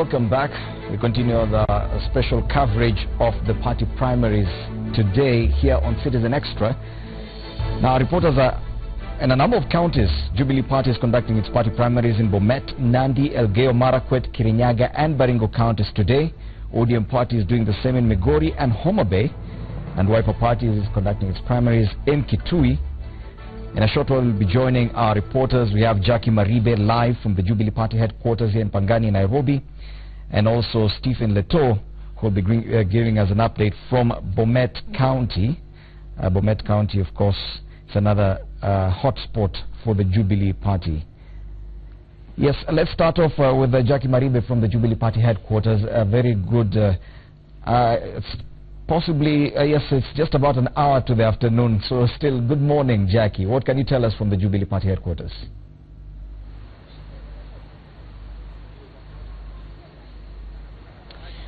Welcome back. We continue the special coverage of the party primaries today here on Citizen Extra. Now, reporters are in a number of counties. Jubilee Party is conducting its party primaries in Bomet, Nandi, Elgeyo Marakwet, Kirinyaga and Baringo counties today. ODM Party is doing the same in Migori and Homa Bay. And Wiper Party is conducting its primaries in Kitui. In a short while, we'll be joining our reporters. We have Jackie Maribe live from the Jubilee Party headquarters here in Pangani, Nairobi. And also Stephen Leto, who will be giving us an update from Bomet County. Bomet County, of course, is another hotspot for the Jubilee Party. Yes, let's start off with Jackie Maribe from the Jubilee Party headquarters. Very good. Yes, it's just about an hour to the afternoon, so still good morning, Jackie. What can you tell us from the Jubilee Party headquarters?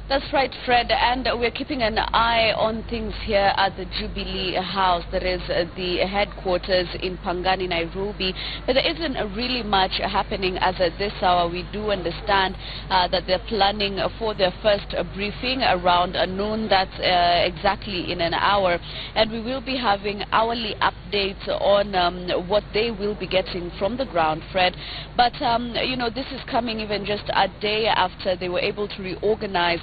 That's right, Fred, and we're keeping an eye on things here at the Jubilee House. That is the headquarters in Pangani, Nairobi. But there isn't really much happening as at this hour. We do understand that they're planning for their first briefing around noon. That's exactly in an hour. And we will be having hourly updates on what they will be getting from the ground, Fred. But, you know, this is coming even just a day after they were able to reorganize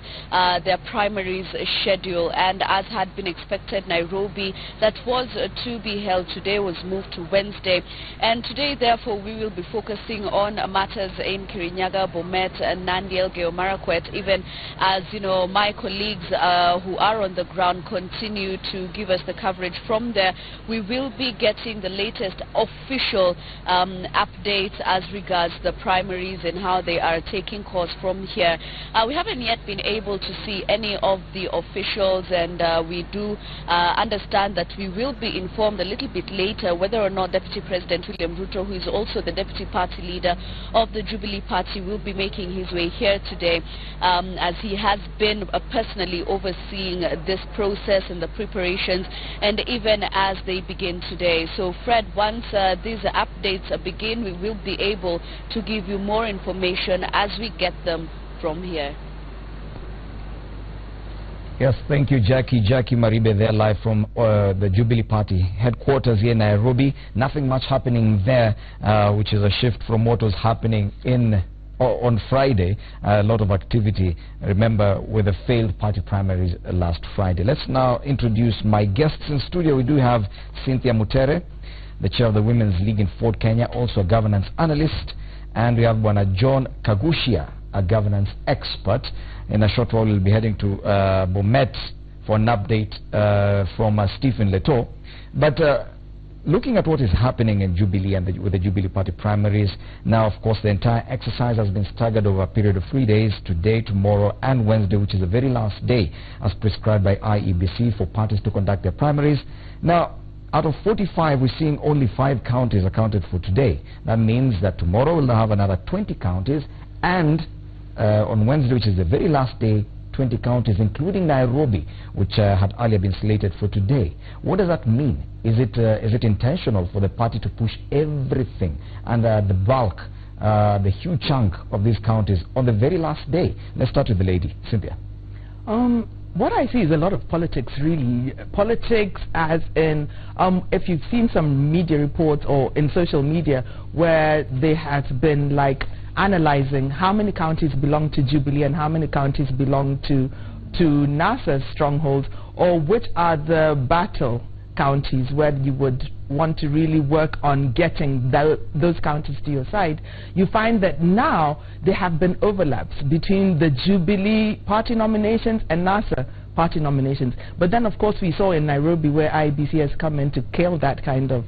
their primaries schedule, and as had been expected, Nairobi, that was to be held today, was moved to Wednesday. And today, therefore, we will be focusing on matters in Kirinyaga, Bomet, and Nandi, Elgeyo Marakwet, even as, you know, my colleagues who are on the ground continue to give us the coverage from there. We will be getting the latest official updates as regards the primaries and how they are taking course from here. We haven't yet been able to see any of the officials, and we do understand that we will be informed a little bit later whether or not Deputy President William Ruto, who is also the Deputy Party Leader of the Jubilee Party, will be making his way here today, as he has been personally overseeing this process and the preparations, and even as they begin today. So, Fred, once these updates begin, we will be able to give you more information as we get them from here. Yes, thank you, Jackie. Jackie Maribe there live from the Jubilee Party headquarters here in Nairobi. Nothing much happening there, which is a shift from what was happening on Friday. A lot of activity, remember, with the failed party primaries last Friday. Let's now introduce my guests in studio. We do have Cynthia Mutere, the chair of the Women's League in Fort Kenya, also a governance analyst. And we have Bwana John Kagushia, a governance expert. In a short while, we'll be heading to Bomet for an update from Stephen Leto. But looking at what is happening in Jubilee and with the Jubilee Party primaries, now, of course, the entire exercise has been staggered over a period of 3 days, today, tomorrow, and Wednesday, which is the very last day, as prescribed by IEBC, for parties to conduct their primaries. Now, out of 45, we're seeing only 5 counties accounted for today. That means that tomorrow we'll have another 20 counties, and on Wednesday, which is the very last day, 20 counties, including Nairobi, which had earlier been slated for today. What does that mean? Is it intentional for the party to push everything and the bulk, the huge chunk of these counties on the very last day? Let's start with the lady, Cynthia. What I see is a lot of politics, really. Politics as in, if you've seen some media reports or in social media where there has been like analyzing how many counties belong to Jubilee and how many counties belong to NASA's strongholds, or which are the battle counties where you would want to really work on getting those counties to your side, you find that now there have been overlaps between the Jubilee party nominations and NASA party nominations. But then, of course, we saw in Nairobi where IEBC has come in to kill that kind of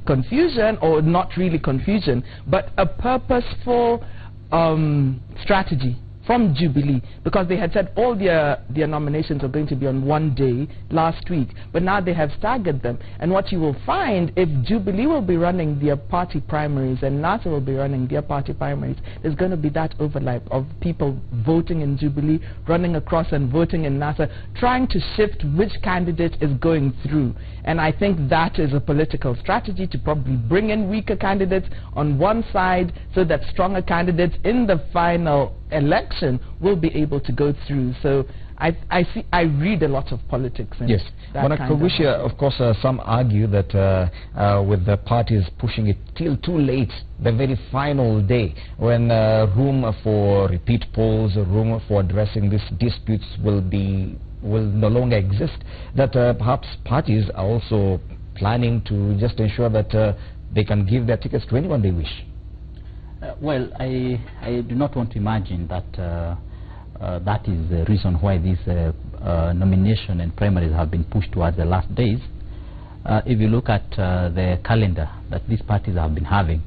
confusion, or not really confusion, but a purposeful strategy from Jubilee, because they had said all their nominations are going to be on one day last week, but now they have staggered them. And what you will find, if Jubilee will be running their party primaries and NASA will be running their party primaries, there's going to be that overlap of people voting in Jubilee, running across and voting in NASA, trying to shift which candidate is going through. And I think that is a political strategy to probably bring in weaker candidates on one side so that stronger candidates in the final election will be able to go through. So I read a lot of politics in yes. that kind of course, some argue that with the parties pushing it till too late, the very final day, when room for repeat polls, room for addressing these disputes will no longer exist, that perhaps parties are also planning to just ensure that they can give their tickets to anyone they wish. Well, I do not want to imagine that that is the reason why these nomination and primaries have been pushed towards the last days. If you look at the calendar that these parties have been having,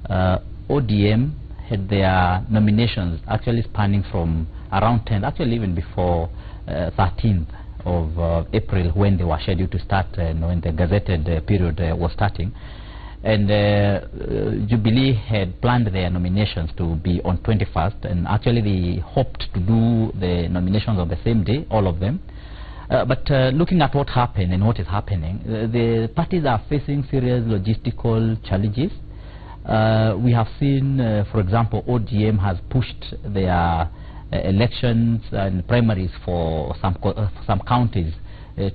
ODM had their nominations actually spanning from around 10th, actually even before 13th of April, when they were scheduled to start, when the gazetted period was starting. And Jubilee had planned their nominations to be on 21st, and actually they hoped to do the nominations on the same day, all of them. But looking at what happened and what is happening, the parties are facing serious logistical challenges. We have seen, for example, ODM has pushed their elections and primaries for some counties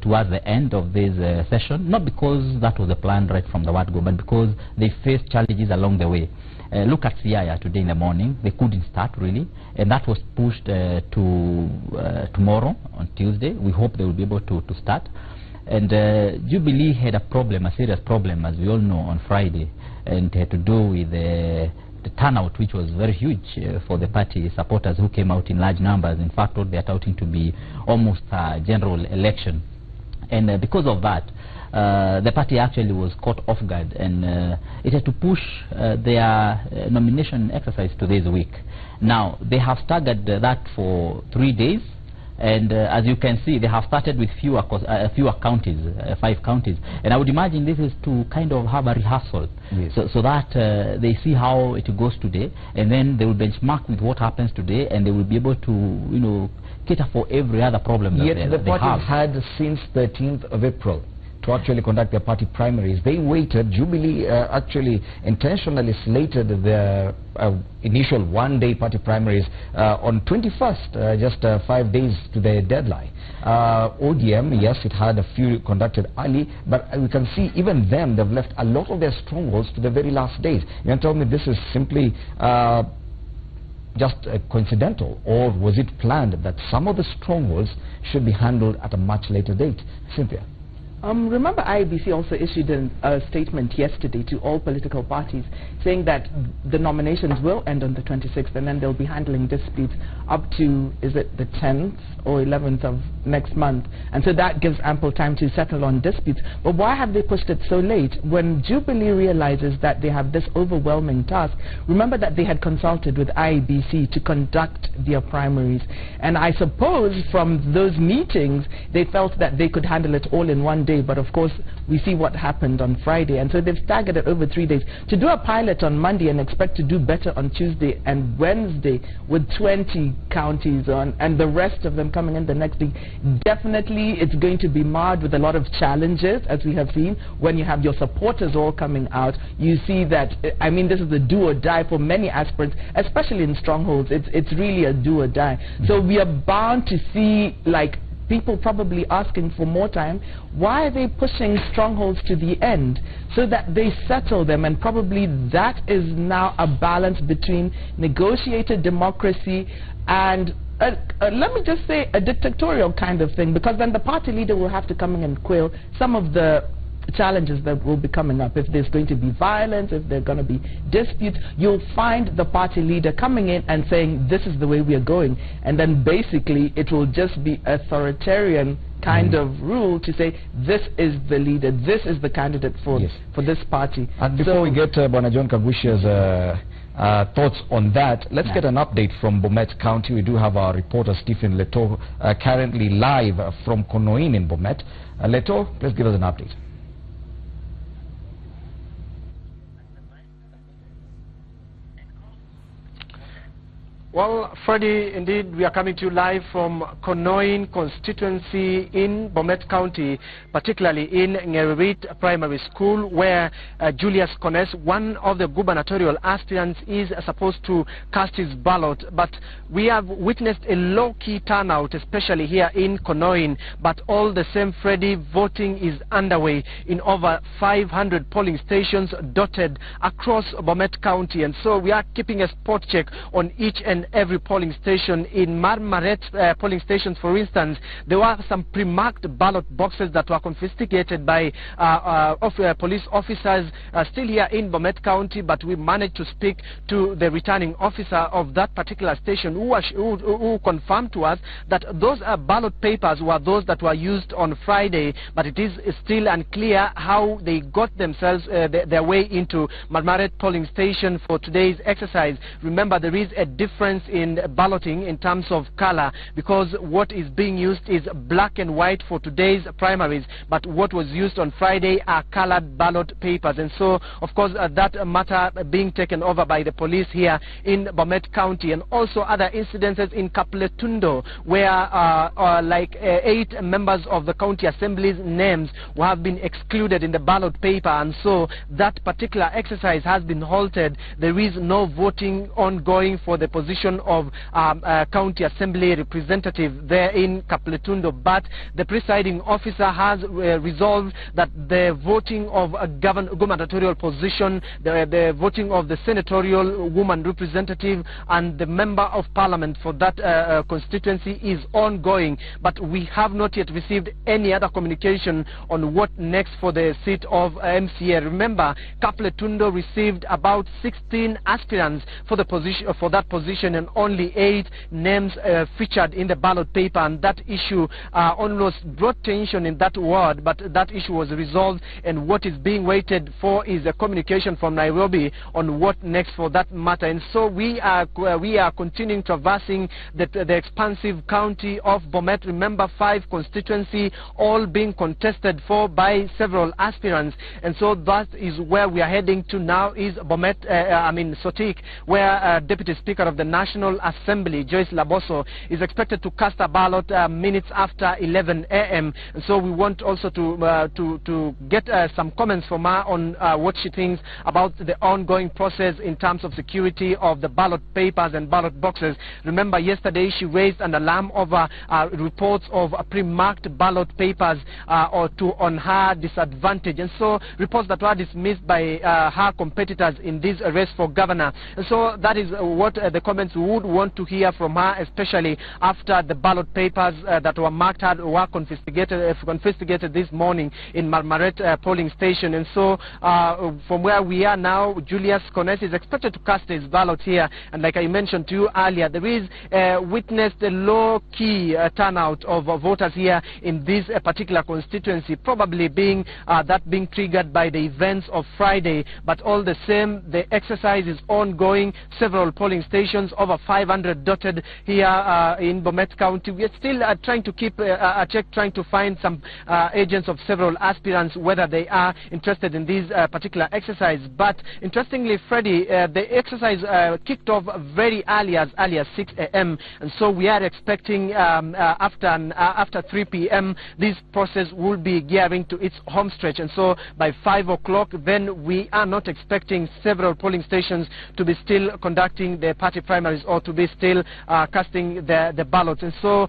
towards the end of this session, not because that was the plan right from the word go, but because they faced challenges along the way. Look at Siaya today in the morning, they couldn't start really, and that was pushed to tomorrow on Tuesday. We hope they will be able to start. And Jubilee had a problem, a serious problem, as we all know, on Friday, and it had to do with the turnout, which was very huge for the party supporters who came out in large numbers. In fact, what they are touting to be almost a general election. And because of that, the party actually was caught off guard, and it had to push their nomination exercise to this week. Now, they have staggered that for 3 days, and as you can see, they have started with fewer counties, 5 counties. And I would imagine this is to kind of have a rehearsal, yes, so that they see how it goes today, and then they will benchmark with what happens today, and they will be able to, you know, cater for every other problem that Yet the parties had since 13th of April to actually conduct their party primaries. They waited. Jubilee actually intentionally slated the initial one-day party primaries on 21st, just 5 days to the deadline. ODM, yes, it had a few conducted early, but we can see even them, they've left a lot of their strongholds to the very last days. You can tell me this is simply just coincidental, or was it planned that some of the strongholds should be handled at a much later date? Cynthia. Remember, IEBC also issued a statement yesterday to all political parties saying that the nominations will end on the 26th, and then they'll be handling disputes up to, is it the 10th or 11th of next month? And so that gives ample time to settle on disputes. But why have they pushed it so late? When Jubilee realizes that they have this overwhelming task, remember that they had consulted with IEBC to conduct their primaries. And I suppose from those meetings, they felt that they could handle it all in one day. But of course, we see what happened on Friday, and so they've staggered it over 3 days. To do a pilot on Monday and expect to do better on Tuesday and Wednesday with 20 counties on, and the rest of them coming in the next week, definitely it's going to be marred with a lot of challenges, as we have seen. When you have your supporters all coming out, you see that, I mean, this is a do or die for many aspirants, especially in strongholds. It's really a do or die. So we are bound to see, like, people probably asking for more time. Why are they pushing strongholds to the end so that they settle them? And probably that is now a balance between negotiated democracy and let me just say a dictatorial kind of thing, because then the party leader will have to come in and quell some of the challenges that will be coming up. If there's going to be violence, if there are going to be disputes, you'll find the party leader coming in and saying, this is the way we are going. And then basically it will just be authoritarian kind of rule to say, this is the leader, this is the candidate for this party. And before we get Bwana John Kagushia's thoughts on that, let's get an update from Bomet County. We do have our reporter Stephen Leto currently live from Konoin in Bomet. Leto, please give us an update. Well, Freddie, indeed, we are coming to you live from Konoin constituency in Bomet County, particularly in Ngerit Primary School, where Julius Kones, one of the gubernatorial aspirants, is supposed to cast his ballot. But we have witnessed a low-key turnout, especially here in Konoin. But all the same, Freddie, voting is underway in over 500 polling stations dotted across Bomet County. And so we are keeping a spot check on each and every polling station. In Marmaret polling stations, for instance, there were some pre-marked ballot boxes that were confiscated by police officers still here in Bomet County, but we managed to speak to the returning officer of that particular station who confirmed to us that those ballot papers were those that were used on Friday, but it is still unclear how they got themselves their way into Marmaret polling station for today's exercise. Remember, there is a difference in balloting in terms of color, because what is being used is black and white for today's primaries, but what was used on Friday are colored ballot papers. And so, of course, that matter being taken over by the police here in Bomet County, and also other incidences in Kapletundo, where like 8 members of the county assembly's names have been excluded in the ballot paper, and so that particular exercise has been halted. There is no voting ongoing for the position of county assembly representative there in Kapletundo, but the presiding officer has resolved that the voting of a gubernatorial position, the voting of the senatorial woman representative and the member of parliament for that constituency is ongoing, but we have not yet received any other communication on what next for the seat of MCA. Remember, Kapletundo received about 16 aspirants for the position, for that position, and only 8 names featured in the ballot paper, and that issue almost brought tension in that ward, but that issue was resolved, and what is being waited for is a communication from Nairobi on what next for that matter. And so we are continuing traversing the expansive county of Bomet. Remember, 5 constituency, all being contested for by several aspirants, and so that is where we are heading to now, is Bomet, Sotik, where Deputy Speaker of the National Assembly, Joyce Laboso, is expected to cast a ballot minutes after 11 a.m. And so we want also to get some comments from her on what she thinks about the ongoing process in terms of security of the ballot papers and ballot boxes. Remember, yesterday she raised an alarm over reports of pre-marked ballot papers on her disadvantage, and so reports that were dismissed by her competitors in this race for governor. And so that is what the comments we would want to hear from her, especially after the ballot papers that were marked were confiscated this morning in Marmaret polling station. And so from where we are now, Julius Kones is expected to cast his ballot here, and like I mentioned to you earlier, there is witnessed a low-key turnout of voters here in this particular constituency, probably being being triggered by the events of Friday. But all the same, the exercise is ongoing. Several polling stations, over 500 dotted here in Bomet County. We are still trying to keep a check, trying to find some agents of several aspirants, whether they are interested in this particular exercise. But interestingly, Freddie, the exercise kicked off very early, as 6 a.m. and so we are expecting after 3 p.m. this process will be gearing to its home stretch, and so by 5 o'clock then we are not expecting several polling stations to be still conducting the party primaries or to be still casting the ballots. And so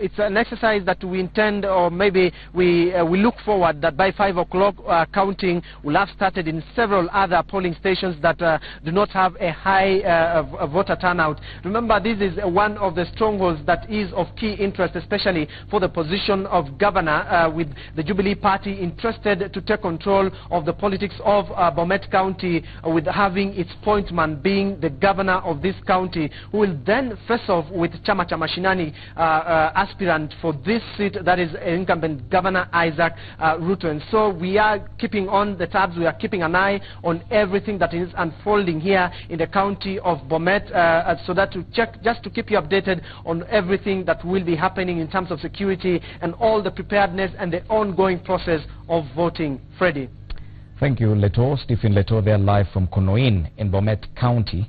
it's an exercise that we intend, or maybe we look forward that by 5 o'clock counting will have started in several other polling stations that do not have a high voter turnout. Remember, this is one of the strongholds that is of key interest, especially for the position of governor, with the Jubilee Party interested to take control of the politics of Bomet County, with having its point man being the governor of this county, who will then face off with Chama cha Mashinani aspirant for this seat, that is incumbent Governor Isaac Ruto. And so we are keeping on the tabs, we are keeping an eye on everything that is unfolding here in the county of Bomet, so that to check, just to keep you updated on everything that will be happening in terms of security and all the preparedness and the ongoing process of voting. Freddie. Thank you, Leto. Stephen Leto there live from Konoin in Bomet County.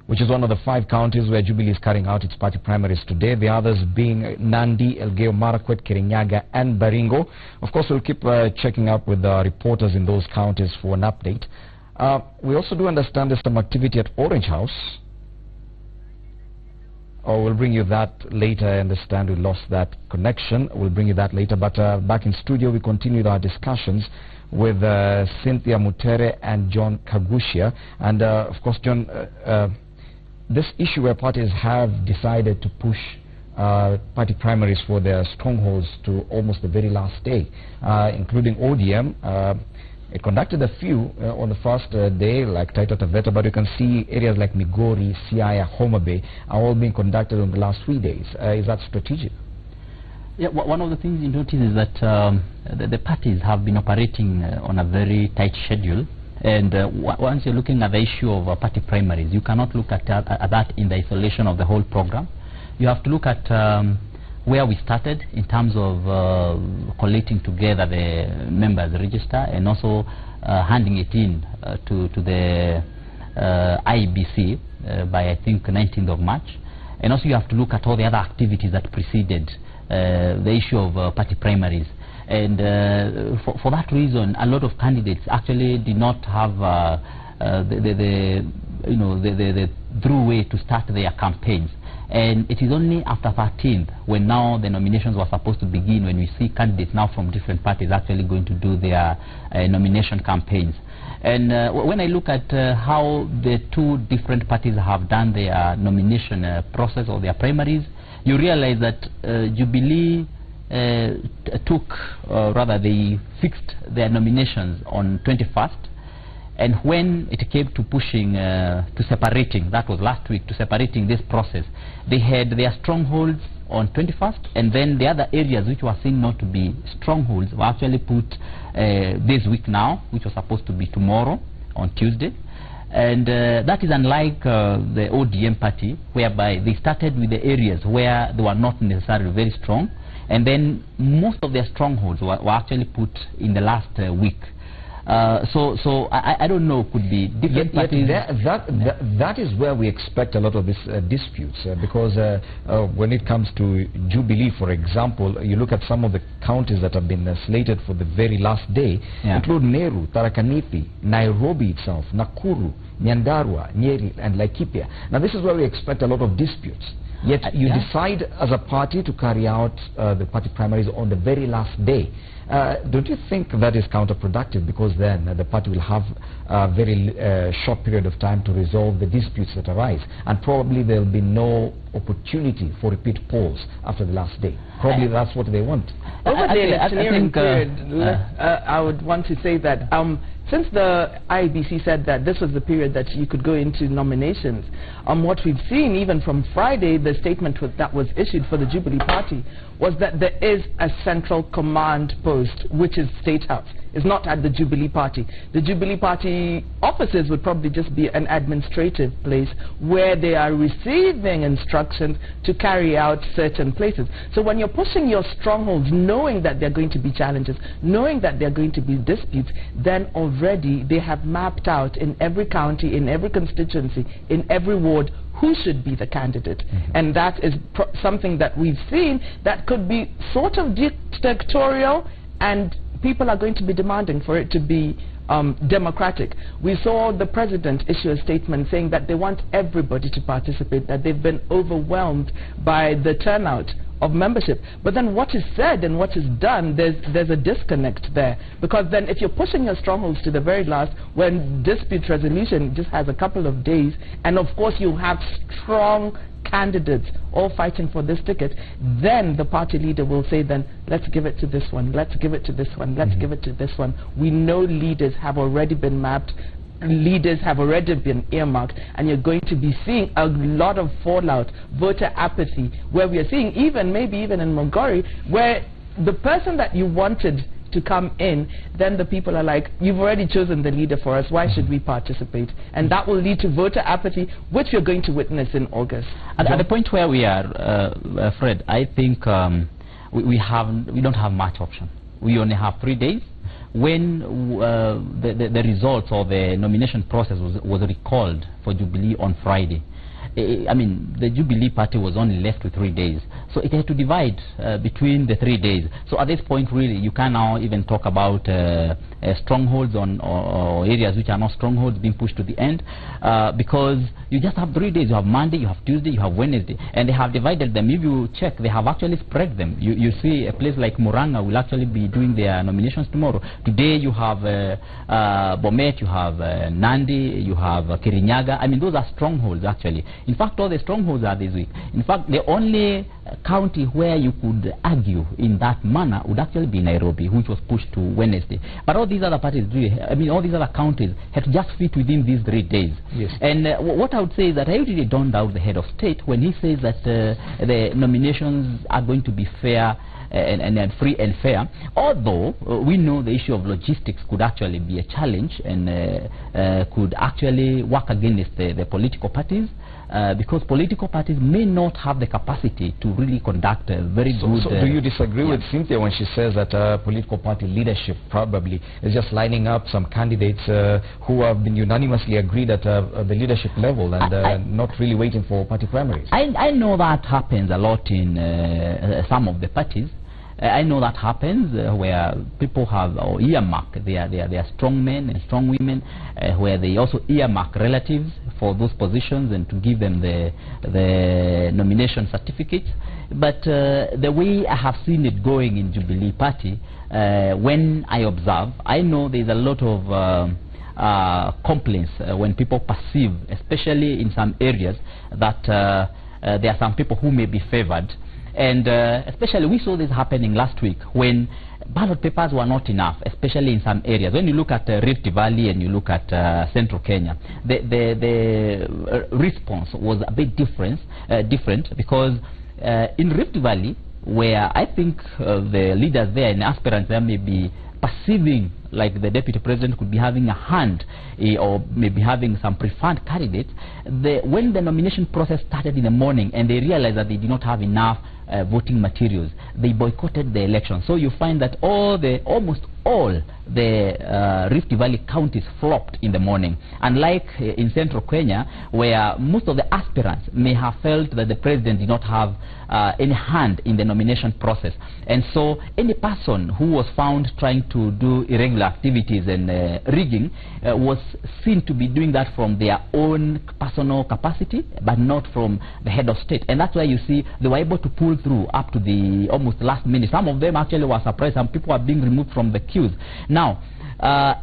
which is one of the 5 counties where Jubilee is carrying out its party primaries today. The others being Nandi, Elgeyo Marakwet, Kirinyaga, and Baringo. Of course, we'll keep checking up with the reporters in those counties for an update. We also do understand there's some activity at Orange House. We'll bring you that later. I understand we lost that connection. We'll bring you that later. But back in studio, we continued our discussions with Cynthia Mutere and John Kagushia. And of course, John, this issue where parties have decided to push party primaries for their strongholds to almost the very last day, including ODM. It conducted a few on the first day, like Taita Taveta, but you can see areas like Migori, Siaya, Homa Bay are all being conducted on the last 3 days. Is that strategic? Yeah, one of the things you notice is that the parties have been operating on a very tight schedule. And once you're looking at the issue of party primaries, you cannot look at that in the isolation of the whole program. You have to look at where we started in terms of collating together the members register and also handing it in to the IEBC by, I think, 19th of March. And also you have to look at all the other activities that preceded the issue of party primaries. And for that reason, a lot of candidates actually did not have the through way to start their campaigns. And it is only after 13th, when now the nominations were supposed to begin, when we see candidates now from different parties actually going to do their nomination campaigns. And when I look at how the 2 different parties have done their nomination process or their primaries, you realize that Jubilee they fixed their nominations on 21st. And when it came to pushing, to separating, that was last week, to separating this process, they had their strongholds on 21st, and then the other areas which were seen not to be strongholds were actually put this week now, which was supposed to be tomorrow, on Tuesday. And that is unlike the ODM party, whereby they started with the areas where they were not necessarily very strong, and then most of their strongholds were actually put in the last week. So I don't know, could be different parties. That is where we expect a lot of these disputes, because when it comes to Jubilee, for example, you look at some of the counties that have been slated for the very last day, include Meru, Tharaka Nithi, Nairobi itself, Nakuru, Nyandarua, Nyeri, and Laikipia. Now this is where we expect a lot of disputes. Yet you decide as a party to carry out the party primaries on the very last day. Don't you think that is counterproductive, because then the party will have a very short period of time to resolve the disputes that arise, and probably there will be no opportunity for repeat polls after the last day? Probably that's what they want. Over the electioneering period, I would want to say that since the IEBC said that this was the period that you could go into nominations, what we've seen even from Friday, the statement that was issued for the Jubilee Party was that there is a central command post, which is State House. It's not at the Jubilee Party. The Jubilee Party offices would probably just be an administrative place where they are receiving instructions to carry out certain places. So when you're pushing your strongholds, knowing that there are going to be challenges, knowing that there are going to be disputes, then already they have mapped out in every county, in every constituency, in every ward, who should be the candidate. And that is something that we've seen that could be sort of dictatorial, and people are going to be demanding for it to be democratic. We saw the president issue a statement saying that they want everybody to participate, that they've been overwhelmed by the turnout of membership. But then what is said and what is done, there's a disconnect there. Because then if you're pushing your strongholds to the very last, when dispute resolution just has a couple of days, and of course you have strong candidates all fighting for this ticket, then the party leader will say, then let's give it to this one, let's give it to this one, let's give it to this one. We know leaders have already been mapped, leaders have already been earmarked, and you're going to be seeing a lot of fallout, voter apathy, where we are seeing maybe even in Mogori, where the person that you wanted to come in, then the people are like, you've already chosen the leader for us, why should we participate? And that will lead to voter apathy, which you're going to witness in August. At the point where we are, Fred, I think we don't have much option. We only have 3 days. When the results or the nomination process was recalled for Jubilee on Friday, I mean, the Jubilee Party was only left with 3 days. So it had to divide between the 3 days. So at this point, really, you can now even talk about strongholds or areas which are not strongholds being pushed to the end, because you just have 3 days. You have Monday, you have Tuesday, you have Wednesday, and they have divided them. If you check, they have actually spread them. You see a place like Muranga will actually be doing their nominations tomorrow. Today you have Bomet, you have Nandi, you have Kirinyaga. I mean, those are strongholds actually. In fact, all the strongholds are this week. In fact, the only county where you could argue in that manner would actually be Nairobi, which was pushed to Wednesday. But all these other parties, I mean, all these other counties had to just fit within these 3 days. Yes. And what I would say is that I really don't doubt the head of state when he says that the nominations are going to be fair and free and fair, although we know the issue of logistics could actually be a challenge and could actually work against the political parties, because political parties may not have the capacity to really conduct a very good... So do you disagree with Cynthia when she says that political party leadership probably is just lining up some candidates who have been unanimously agreed at the leadership level and not really waiting for party primaries? I know that happens a lot in some of the parties. I know that happens where people have earmark their strong men and strong women, where they also earmark relatives for those positions and to give them the nomination certificates. But the way I have seen it going in Jubilee Party, when I observe, I know there's a lot of complaints when people perceive, especially in some areas, that there are some people who may be favored. And especially we saw this happening last week when ballot papers were not enough, especially in some areas. When you look at Rift Valley and you look at Central Kenya, the response was a bit different because in Rift Valley, where I think the leaders there and aspirants there may be perceiving like the deputy president could be having a hand or maybe having some preferred candidates, when the nomination process started in the morning and they realized that they did not have enough voting materials, they boycotted the election. So you find that almost all the Rift Valley counties flopped in the morning. Unlike in Central Kenya, where most of the aspirants may have felt that the president did not have any hand in the nomination process. And so any person who was found trying to do irregular activities and rigging was seen to be doing that from their own personal capacity, but not from the head of state. And that's why you see they were able to pull through up to the almost last minute. Some of them actually were surprised. Some people are being removed from the queues. Now,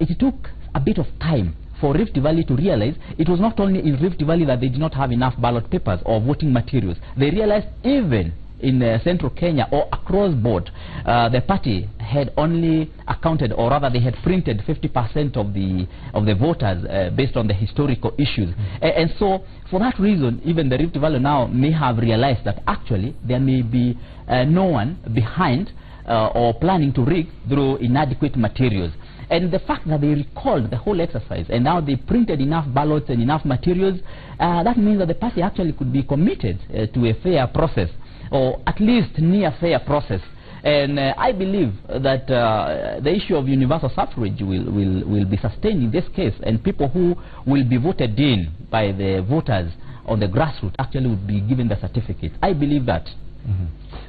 it took a bit of time for Rift Valley to realize it was not only in Rift Valley that they did not have enough ballot papers or voting materials. They realized even in Central Kenya or across board, the party had only accounted, or rather they had printed 50% of the voters based on the historical issues. And so for that reason, even the Rift Valley now may have realized that actually there may be no one behind or planning to rig through inadequate materials. And the fact that they recalled the whole exercise and now they printed enough ballots and enough materials, that means that the party actually could be committed to a fair process, or at least near fair process. And I believe that the issue of universal suffrage will be sustained in this case, and people who will be voted in by the voters on the grassroots actually would be given the certificate. I believe that.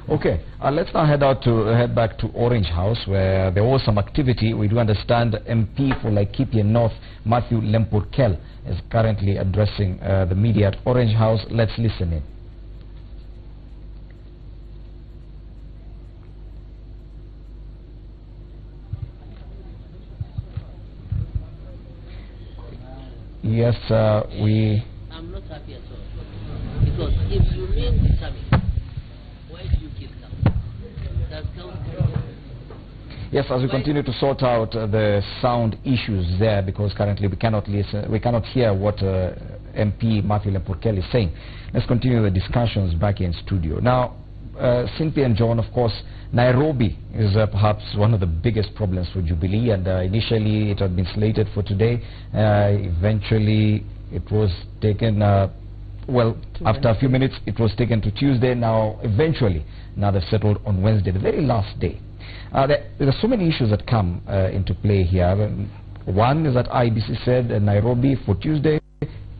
Okay, let's now head back to Orange House, where there was some activity. We do understand MP for Laikipia North, Matthew Lempurkel, is currently addressing the media at Orange House. Let's listen in. Yes, I'm not happy at all. Because if you mean determined, why do you keep them? That's counting. Yes, as we continue to sort out the sound issues there, because currently we cannot listen, we cannot hear what MP Matthew Lempurkel is saying. Let's continue the discussions back in studio. Now, Cynthia and John, of course, Nairobi is perhaps one of the biggest problems for Jubilee, and initially it had been slated for today. Eventually it was taken, well, after a few minutes it was taken to Tuesday. Now eventually, now they've settled on Wednesday, the very last day. There are so many issues that come into play here. One is that IBC said Nairobi for Tuesday,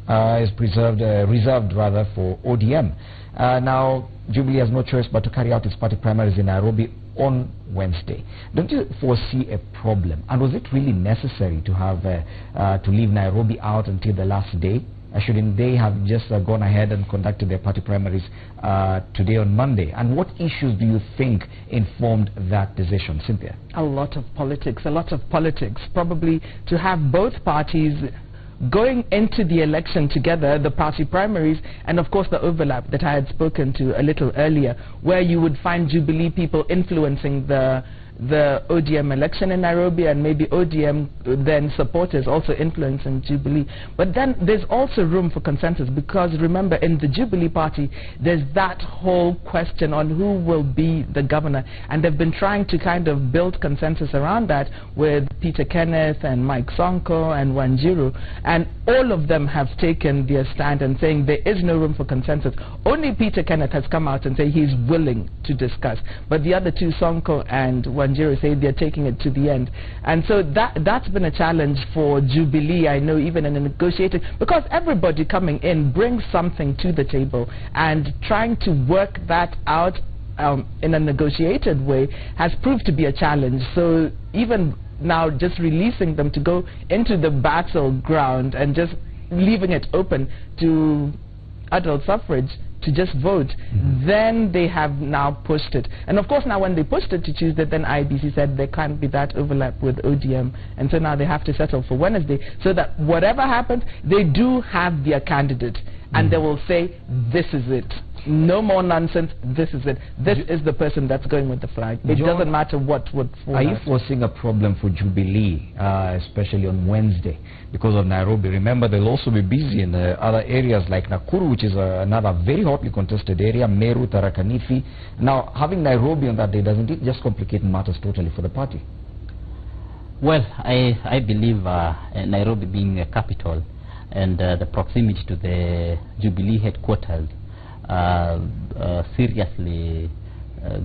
is reserved rather for ODM. Now, Jubilee has no choice but to carry out its party primaries in Nairobi on Wednesday. Don't you foresee a problem? And was it really necessary to have to leave Nairobi out until the last day? Shouldn't they have just gone ahead and conducted their party primaries today on Monday? And what issues do you think informed that decision, Cynthia? A lot of politics. Probably to have both parties going into the election together, the party primaries, and of course the overlap that I had spoken to a little earlier, where you would find Jubilee people influencing the ODM election in Nairobi, and maybe ODM then supporters also influencing Jubilee. But then there's also room for consensus, because remember, in the Jubilee party there's that whole question on who will be the governor, and they've been trying to kind of build consensus around that with Peter Kenneth and Mike Sonko and Wanjiru, and all of them have taken their stand and saying there is no room for consensus. Only Peter Kenneth has come out and said he's willing to discuss, but the other two, Sonko and Wanjiru, say they're taking it to the end. And so that's been a challenge for Jubilee, I know, even in a negotiating, because everybody coming in brings something to the table, and trying to work that out in a negotiated way has proved to be a challenge. So even now, just releasing them to go into the battleground and just leaving it open to adult suffrage to just vote, then they have now pushed it. And of course now when they pushed it to Tuesday, then IBC said there can't be that overlap with ODM, and so now they have to settle for Wednesday, so that whatever happens, they do have their candidate, and they will say, this is it. No more nonsense, this is it. This is the person that's going with the flag. It doesn't matter what would fall. Are you foreseeing a problem for Jubilee, especially on Wednesday, because of Nairobi? Remember, they'll also be busy in other areas like Nakuru, which is another very hotly contested area, Meru, Tharaka Nithi. Now, having Nairobi on that day, doesn't it just complicate matters totally for the party? Well, I believe Nairobi being a capital, and the proximity to the Jubilee headquarters seriously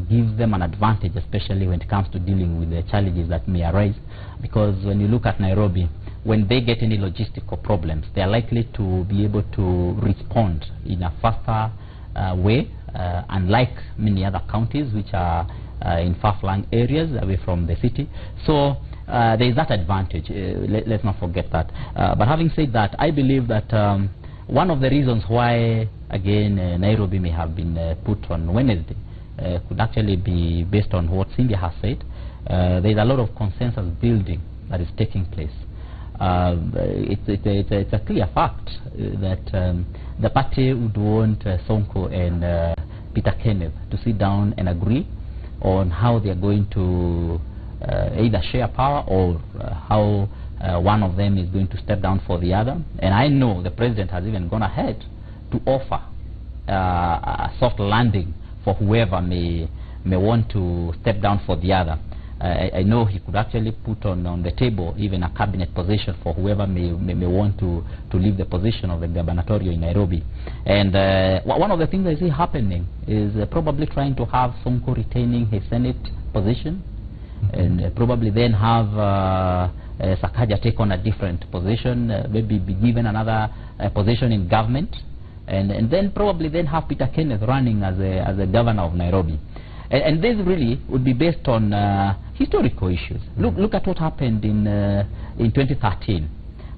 gives them an advantage, especially when it comes to dealing with the challenges that may arise. Because when you look at Nairobi, when they get any logistical problems, they are likely to be able to respond in a faster way, unlike many other counties which are in far-flung areas away from the city. So there is that advantage. Let's not forget that. But having said that, I believe that one of the reasons why, again, Nairobi may have been put on Wednesday could actually be based on what Cynthia has said. There is a lot of consensus building that is taking place. It's a clear fact that the party would want Sonko and Peter Kenneth to sit down and agree on how they are going to either share power, or how one of them is going to step down for the other. And I know the president has even gone ahead to offer a soft landing for whoever may want to step down for the other. I know he could actually put on the table even a cabinet position for whoever may want to leave the position of the gubernatorial in Nairobi. And one of the things I see happening is probably trying to have Sonko retaining his Senate position, and probably then have Sakaja take on a different position, maybe be given another position in government, and then probably then have Peter Kenneth running as a governor of Nairobi. And this really would be based on historical issues. Look at what happened in 2013,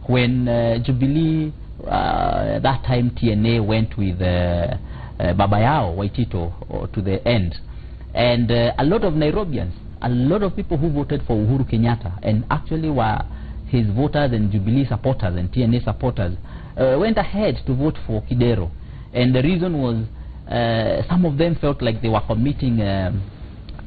when Jubilee, that time TNA went with Babayao Waitito to the end, and a lot of Nairobians, a lot of people who voted for Uhuru Kenyatta and actually were his voters and Jubilee supporters and TNA supporters, went ahead to vote for Kidero. And the reason was some of them felt like they were committing a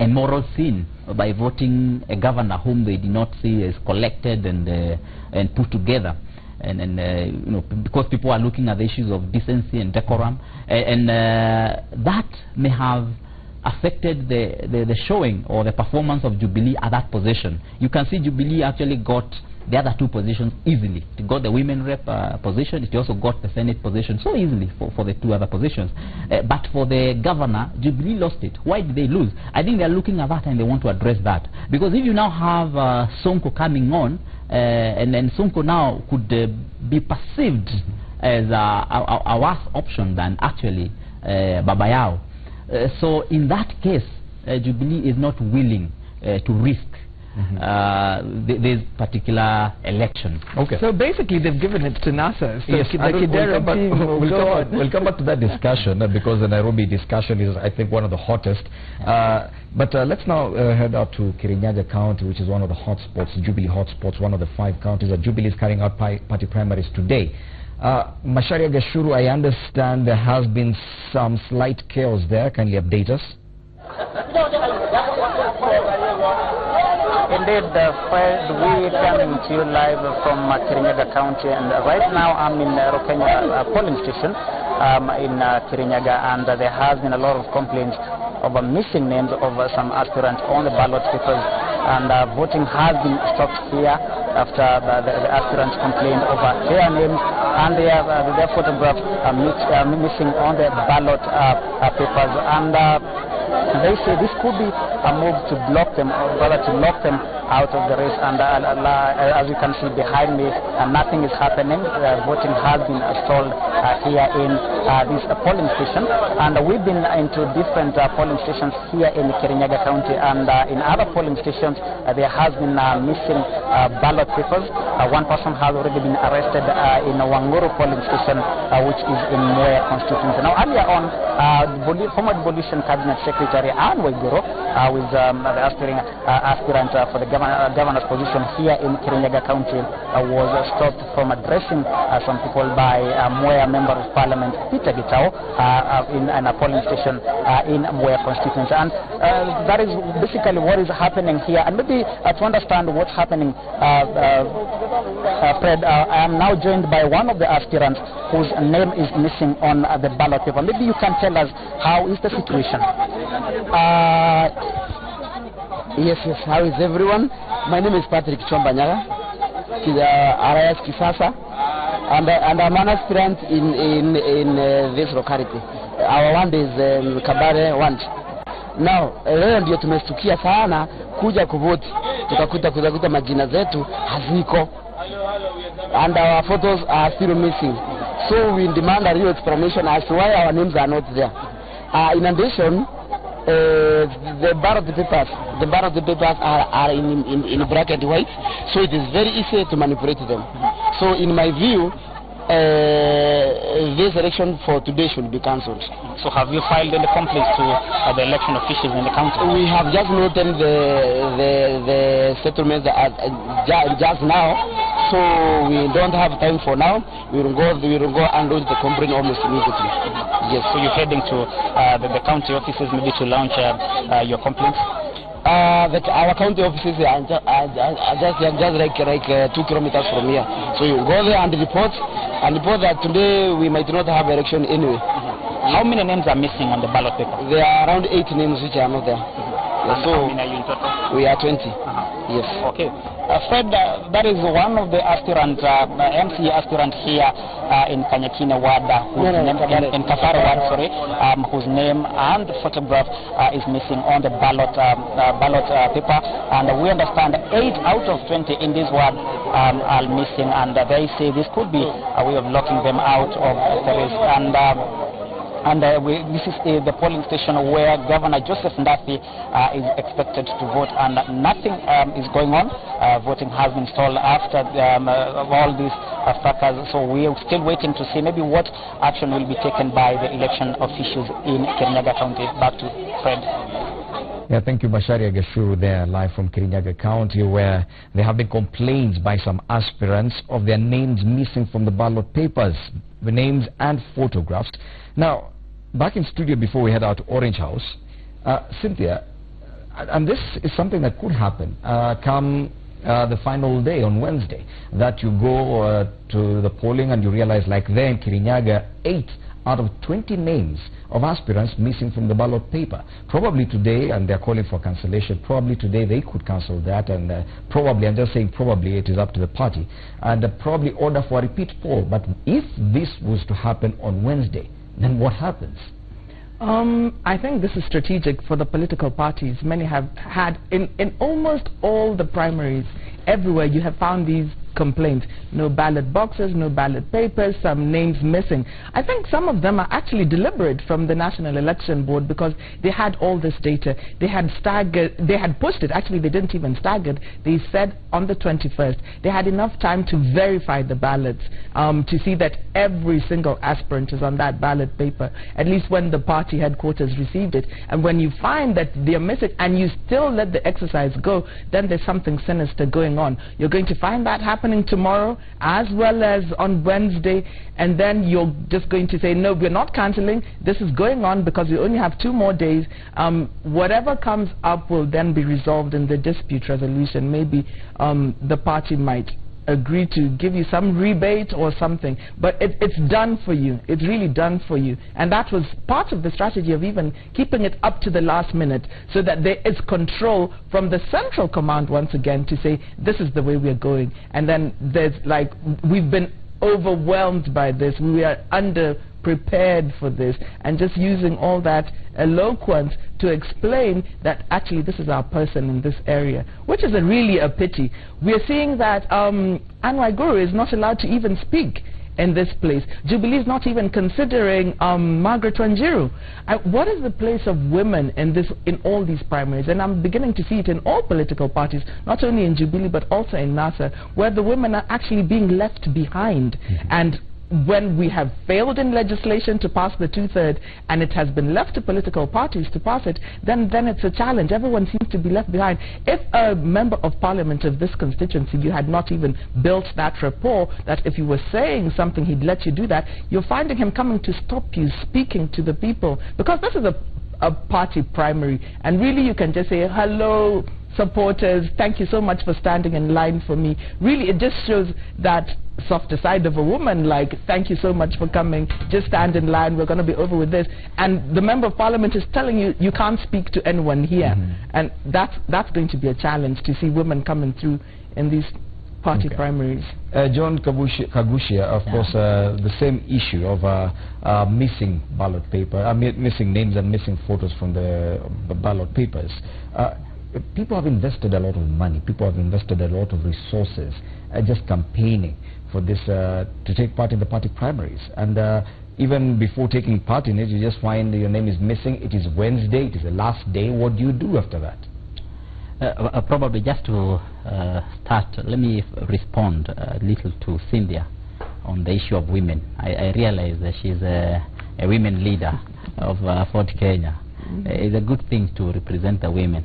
moral sin by voting a governor whom they did not see as collected and put together. And you know, because people are looking at the issues of decency and decorum, and that may have affected the showing or the performance of Jubilee at that position. You can see Jubilee actually got the other two positions easily. It got the women rep position, it also got the Senate position so easily for the two other positions. But for the governor, Jubilee lost it. Why did they lose? I think they're looking at that and they want to address that. Because if you now have Sonko coming on, and then Sonko now could be perceived as a worse option than actually Baba Yao. So in that case, Jubilee is not willing to risk this particular election. Okay. So basically they've given it to NASA. So Yes, we'll come back to that discussion because the Nairobi discussion is, I think, one of the hottest. But let's now head out to Kirinyaga County, which is one of the hotspots, Jubilee hotspots, one of the 5 counties that Jubilee is carrying out party primaries today. Macharia Gachuru, I understand there has been some slight chaos there. Kindly update us. Indeed, Fred, we coming to you live from Kirinyaga County, and right now I'm in Rokenya polling station in Kirinyaga, and there has been a lot of complaints of missing names of some aspirants on the ballot papers, and voting has been stopped here after the aspirants complained over their names and their photographs missing on the ballot papers, and they say this could be a move to block them, or rather to lock them out of the race. And as you can see behind me, nothing is happening. Voting has been stalled here in this polling station, and we've been into different polling stations here in Kirinyaga County, and in other polling stations there has been missing ballot papers. One person has already been arrested in Wanguru polling station, which is in Mwea constituency. Now earlier on, former devolution cabinet secretary Anne Waiguru, with the aspirant for the governor's position here in Kirinyaga County, was stopped from addressing some people by Mwea Member of Parliament Peter Gitao in a polling station in Mwea constituency. And that is basically what is happening here. And maybe to understand what's happening, Fred, I am now joined by one of the aspirants whose name is missing on the ballot paper. Maybe you can tell us how is the situation. Yes, how is everyone? My name is Patrick Chombanyaga, RIS Kisasa, and I'm an aspirant in this locality. Our ward is Kabare ward. Now, leo ndio tumestukia sana kuja kuvoti, tukakuta majina zetu haziko, and our photos are still missing. So we demand a real explanation as to why our names are not there. In addition, the ballot papers are in bracket white, so it is very easy to manipulate them. So in my view, this election for today should be cancelled. So have you filed any complaints to the election officials in the county? We have just noted the settlements just now, so we don't have time for now. We will go and launch the complaint almost immediately. Yes. So you're heading to the county offices maybe to launch your complaints? Our county offices are just like 2 kilometers from here. So you go there and report that today we might not have election anyway. How many names are missing on the ballot paper? There are around 8 names which are not there. So how many are you in total? We are 20. Yes. Okay. Fred, that is one of the aspirant, MC aspirant here in Kanyakina ward, in Kafara ward, sorry, whose name and photograph is missing on the ballot paper. And we understand 8 out of 20 in this ward are missing, and they say this could be a way of locking them out of the race. And this is the polling station where Governor Joseph Ndafi is expected to vote, and nothing is going on. Voting has been stalled after all these factors, so we are still waiting to see maybe what action will be taken by the election officials in Kirinyaga County. Back to Fred. Yeah, thank you, Macharia Gachuru, there live from Kirinyaga County, where there have been complaints by some aspirants of their names missing from the ballot papers, the names and photographs. Now, back in studio before we head out to Orange House, Cynthia, and this is something that could happen come the final day on Wednesday, that you go to the polling and you realize, like there in Kirinyaga, 8 out of 20 names of aspirants missing from the ballot paper. Probably today, and they're calling for cancellation, probably today they could cancel that, and probably, I'm just saying probably, it is up to the party, and probably order for a repeat poll. But if this was to happen on Wednesday, then what happens? I think this is strategic for the political parties. Many have had, in almost all the primaries, everywhere you have found these complaints. No ballot boxes, no ballot papers, some names missing. I think some of them are actually deliberate from the National Election Board because they had all this data. They had pushed it. Actually, they didn't even stagger it. They said on the 21st, they had enough time to verify the ballots, to see that every single aspirant is on that ballot paper, at least when the party headquarters received it. And when you find that they're missing and you still let the exercise go, then there's something sinister going on. You're going to find that happening tomorrow as well as on Wednesday, and then you're just going to say, no, we're not cancelling. This is going on because we only have 2 more days. Whatever comes up will then be resolved in the dispute resolution. Maybe the party might agree to give you some rebate or something, but it's done for you. It's really done for you. And that was part of the strategy of even keeping it up to the last minute, so that there is control from the central command once again to say, this is the way we're going. And then there's like, we've been overwhelmed by this, we are under-prepared for this, and just using all that eloquence to explain that actually this is our person in this area, which is really a pity. We're seeing that Anne Waiguru is not allowed to even speak in this place. Jubilee is not even considering Margaret Wanjiru. What is the place of women in all these primaries? And I'm beginning to see it in all political parties, not only in Jubilee but also in NASA, where the women are actually being left behind. And when we have failed in legislation to pass the 2/3 and it has been left to political parties to pass it, then it's a challenge. Everyone seems to be left behind. If a member of parliament of this constituency, you had not even built that rapport, that if you were saying something he'd let you do that, you're finding him coming to stop you speaking to the people, because this is a party primary, and really you can just say, hello supporters, thank you so much for standing in line for me. Really, it just shows that softer side of a woman, like, thank you so much for coming, just stand in line, we're going to be over with this. And the member of parliament is telling you, you can't speak to anyone here. And that's going to be a challenge, to see women coming through in these party primaries. John Kagushia, of course, the same issue of missing ballot paper, missing names and missing photos from the ballot papers. People have invested a lot of money, people have invested a lot of resources just campaigning for this, to take part in the party primaries. And even before taking part in it, you just find your name is missing. It is Wednesday, it is the last day. What do you do after that? Probably just to start, let me respond a little to Cynthia on the issue of women. I realize that she's a women leader of Ford Kenya. It's a good thing to represent the women.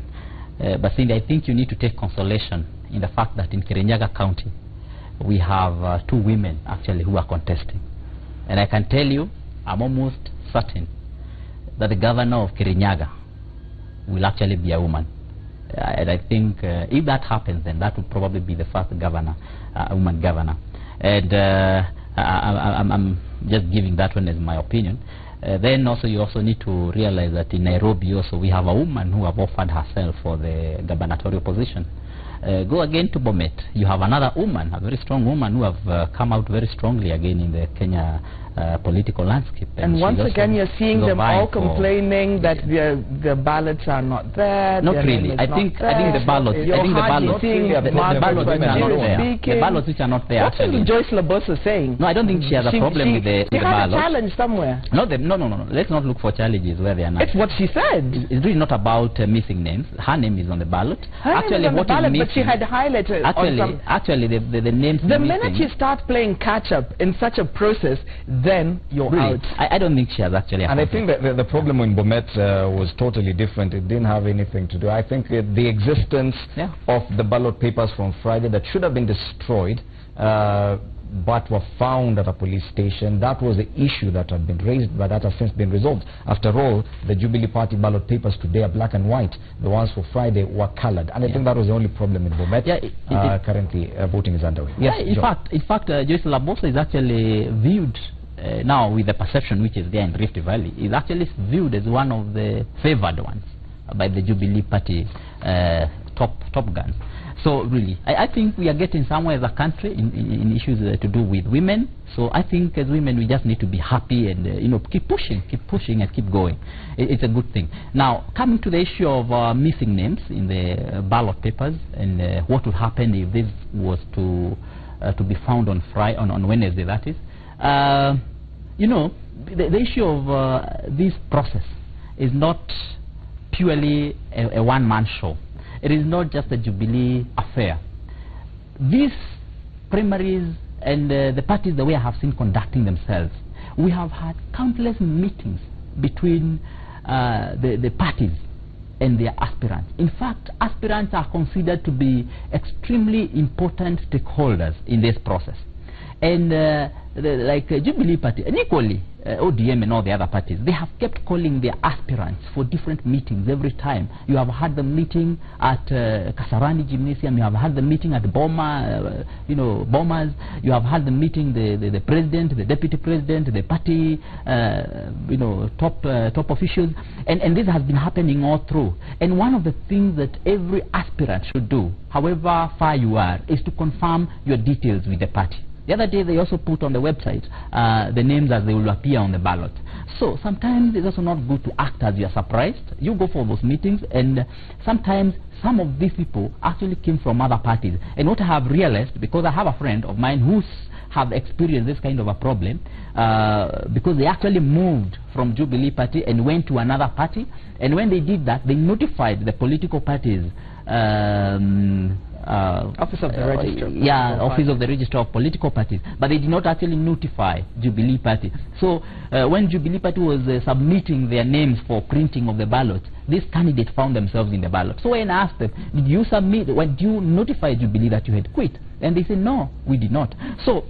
But Cindy, I think you need to take consolation in the fact that in Kirinyaga County, we have 2 women actually who are contesting. And I can tell you, I'm almost certain that the governor of Kirinyaga will actually be a woman. And I think if that happens, then that would probably be the first governor, a woman governor. And I'm just giving that one as my opinion. Then also you also need to realize that in Nairobi also we have a woman who have offered herself for the gubernatorial position. Go again to Bomet, you have another woman, a very strong woman who have come out very strongly again in the Kenya political landscape. And once again you're seeing them all complaining that the ballots are not there. Not really. I think the ballots. You're hardly seeing the ballots which are not there. The ballots which are not there. What is Joyce Labosa saying? No, I don't think she has a problem with the ballots. She had a challenge somewhere. No. Let's not look for challenges where they are not. It's what she said. It's really not about missing names. Her name is on the ballot. Actually, what is missing? But she had highlighted. Actually, the names. The minute you start playing catch up in such a process, then you're really out. I don't think she has actually. And I think that the problem in Bomet was totally different. It didn't have anything to do. I think the existence of the ballot papers from Friday that should have been destroyed, but were found at a police station, that was the issue that had been raised, but that has since been resolved. After all, the Jubilee Party ballot papers today are black and white. The ones for Friday were colored. And I think that was the only problem in Bomet. Currently, voting is underway. Yes, in fact, Joyce Labosa is actually viewed now with the perception which is there in Rift Valley, is actually viewed as one of the favored ones by the Jubilee Party top guns. So really, I think we are getting somewhere as a country in issues to do with women. So I think as women we just need to be happy and keep pushing and keep going. It's a good thing. Now coming to the issue of missing names in the ballot papers and what would happen if this was to to be found on Wednesday, that is. You know, the issue of this process is not purely a one-man show. It is not just a Jubilee affair. These primaries and the parties that we have seen conducting themselves, we have had countless meetings between the parties and their aspirants. In fact, aspirants are considered to be extremely important stakeholders in this process. And like Jubilee Party, and equally ODM and all the other parties, they have kept calling their aspirants for different meetings every time. You have had the meeting at Kasarani Gymnasium, you have had the meeting at Boma, Bomas, you have had the meeting, the president, the deputy president, the party, top officials, and this has been happening all through. And one of the things that every aspirant should do, however far you are, is to confirm your details with the party. The other day they also put on the website the names as they will appear on the ballot. So sometimes it's also not good to act as you are surprised. You go for those meetings, and sometimes some of these people actually came from other parties. And what I have realized, because I have a friend of mine who's have experienced this kind of a problem, because they actually moved from Jubilee Party and went to another party, and when they did that, they notified the political parties, Office of the Registrar. Office of the Registrar of Political Parties, but they did not actually notify Jubilee Party. So when Jubilee Party was submitting their names for printing of the ballot, these candidates found themselves in the ballot. So when I asked them, did you submit, did you notify Jubilee that you had quit? And they said, no, we did not. So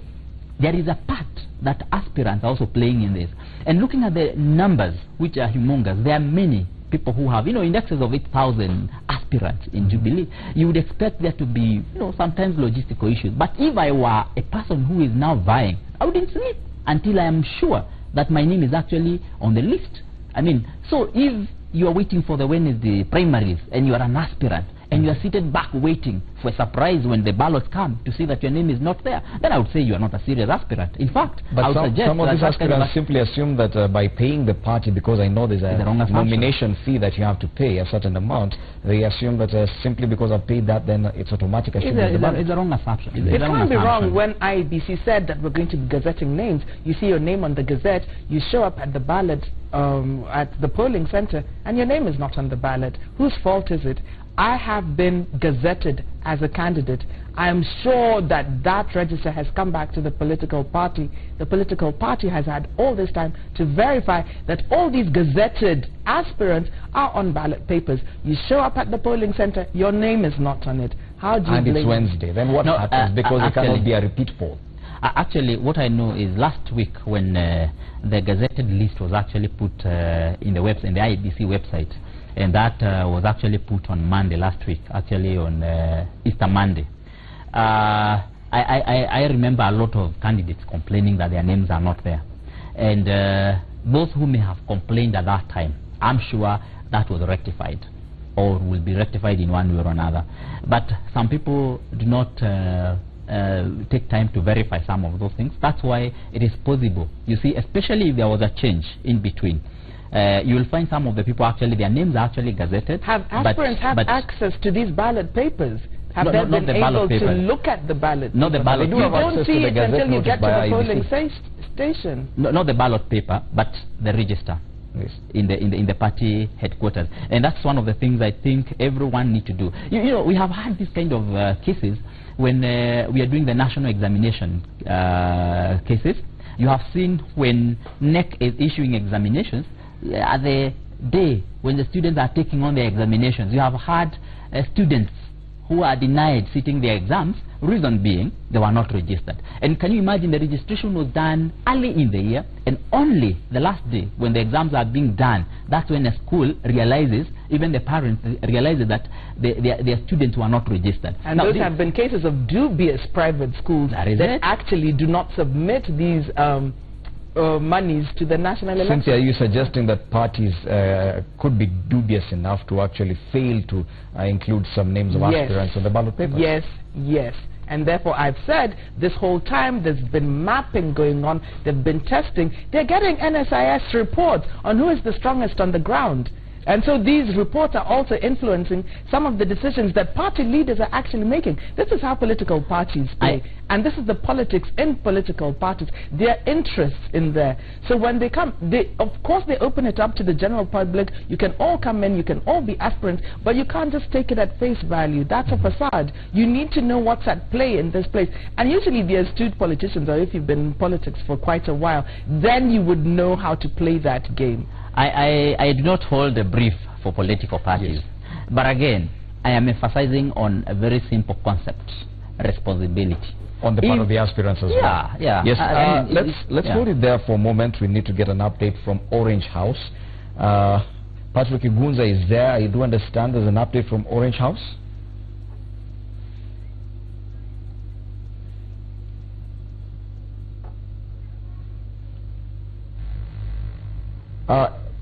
there is a part that aspirants are also playing in this. And looking at the numbers, which are humongous, there are many people who have, in excess of 8,000 aspirants in Jubilee. You would expect there to be, sometimes logistical issues. But if I were a person who is now vying, I wouldn't sleep until I am sure that my name is actually on the list. I mean, so if you are waiting for the Wednesday primaries and you are an aspirant, and you are seated back waiting for a surprise when the ballots come to see that your name is not there, then I would say you are not a serious aspirant. In fact, but I would suggest some of these aspirants simply assume that by paying the party, because I know there's a nomination fee that you have to pay a certain amount, they assume that simply because I've paid that, then it's automatic. It's a wrong assumption. It can't be wrong. When IEBC said that we're going to be gazetting names, you see your name on the Gazette, you show up at the ballot at the polling center, and your name is not on the ballot. Whose fault is it? I have been gazetted as a candidate. I am sure that that register has come back to the political party. The political party has had all this time to verify that all these gazetted aspirants are on ballot papers. You show up at the polling center, your name is not on it. How do you blame? And it's Wednesday. Then what happens? Because it cannot be a repeat poll. Actually, what I know is last week when the gazetted list was actually put in the IEBC website, and that was actually put on Monday last week, actually on Easter Monday. I remember a lot of candidates complaining that their names are not there. And those who may have complained at that time, I'm sure that was rectified, or will be rectified in one way or another. But some people do not take time to verify some of those things. That's why it is possible. You see, especially if there was a change in between, you will find some of the people actually, their names are actually gazetted. Have aspirants have access to these ballot papers? Have they been able to look at the ballot? Not the ballot paper. You don't see it until you get to the polling station. No, not the ballot paper, but the register. Yes. In the party headquarters. And that's one of the things I think everyone needs to do. You know, we have had this kind of cases when we are doing the national examination cases. You have seen when NEC is issuing examinations, at the day when the students are taking on their examinations, you have had students who are denied sitting their exams, reason being they were not registered. And can you imagine, the registration was done early in the year, and only the last day when the exams are being done, that's when a school realizes, even the parents realizes that their students were not registered. And now, those have been cases of dubious private schools that actually do not submit these monies to the national election. Cynthia, are you suggesting that parties could be dubious enough to actually fail to include some names of aspirants on the ballot paper? Yes, yes. And therefore I've said this whole time there's been mapping going on, they've been testing, they're getting NSIS reports on who is the strongest on the ground. And so these reports are also influencing some of the decisions that party leaders are actually making. This is how political parties play. And this is the politics in political parties. Their interests in there. So when they come, of course they open it up to the general public. You can all come in, you can all be aspirants, but you can't just take it at face value. That's a facade. You need to know what's at play in this place. And usually the astute politicians, or if you've been in politics for quite a while, then you would know how to play that game. I do not hold a brief for political parties. Yes. But again, I am emphasizing on a very simple concept: responsibility. On the part of the aspirants as well. Yeah. Yes. Let's hold it there for a moment. We need to get an update from Orange House. Patrick Igunza is there. I do understand there's an update from Orange House.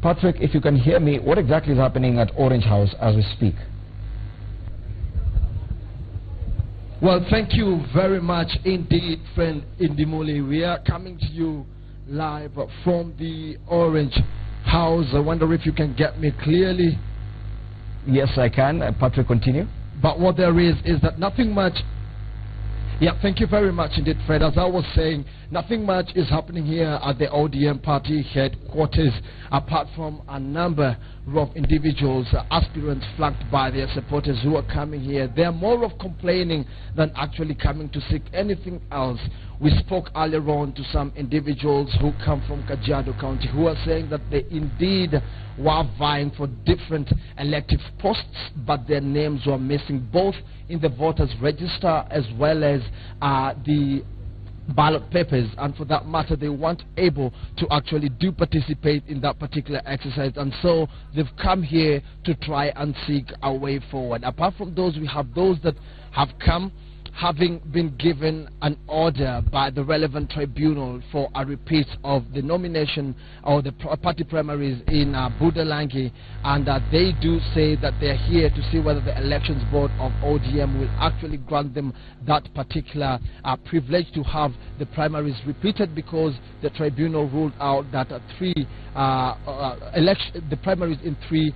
Patrick, if you can hear me, what exactly is happening at Orange House as we speak? Well, thank you very much indeed, friend Indimuli. We are coming to you live from the Orange House. I wonder if you can get me clearly. Yes, I can. Patrick, continue. But what there is that nothing much. Yeah, thank you very much indeed, Fred. As I was saying, nothing much is happening here at the ODM party headquarters, apart from a number of individuals, aspirants flanked by their supporters who are coming here. They are more of complaining than actually coming to seek anything else. We spoke earlier on to some individuals who come from Kajiado County who are saying that they indeed were vying for different elective posts, but their names were missing both in the voters register as well as the ballot papers, and for that matter they weren't able to actually participate in that particular exercise, and so they've come here to try and seek a way forward. Apart from those, we have those that have come having been given an order by the relevant tribunal for a repeat of the nomination or the party primaries in Budalangi, and they do say that they're here to see whether the elections board of ODM will actually grant them that particular privilege to have the primaries repeated, because the tribunal ruled out that the primaries in 3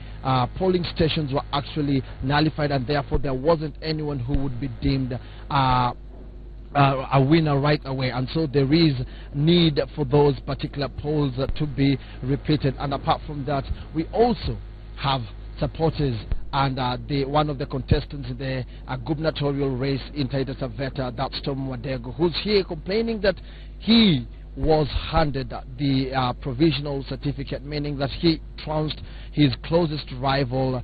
polling stations were actually nullified, and therefore there wasn't anyone who would be deemed a winner right away, and so there is need for those particular polls to be repeated. And apart from that, we also have supporters and one of the contestants in the gubernatorial race in Taita Taveta, that's Tom Wadego, who's here complaining that he was handed the provisional certificate, meaning that he trounced his closest rival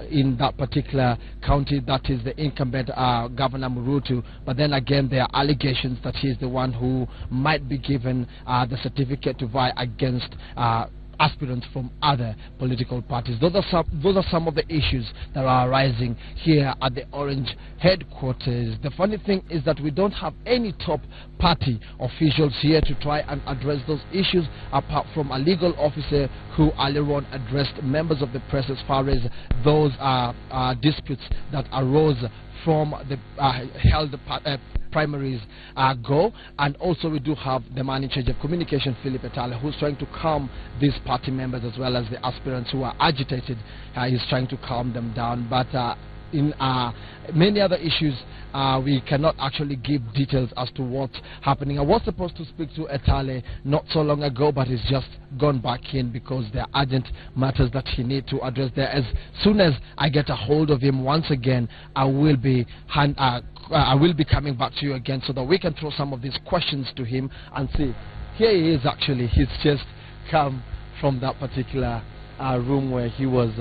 in that particular county, that is the incumbent Governor Murutu. But then again, there are allegations that he is the one who might be given the certificate to vie against aspirants from other political parties. Those are some of the issues that are arising here at the Orange headquarters. The funny thing is that we don't have any top party officials here to try and address those issues, apart from a legal officer who earlier on addressed members of the press as far as those disputes that arose from the held primaries go. And also we do have the man in charge of communication, Philip Etale, who's trying to calm these party members as well as the aspirants who are agitated. He's trying to calm them down. But in many other issues, we cannot actually give details as to what's happening. I was supposed to speak to Etale not so long ago, but he's just gone back in because there are urgent matters that he needs to address there. As soon as I get a hold of him once again, I will be coming back to you again so that we can throw some of these questions to him and see. Here he is actually. He's just come from that particular room where he was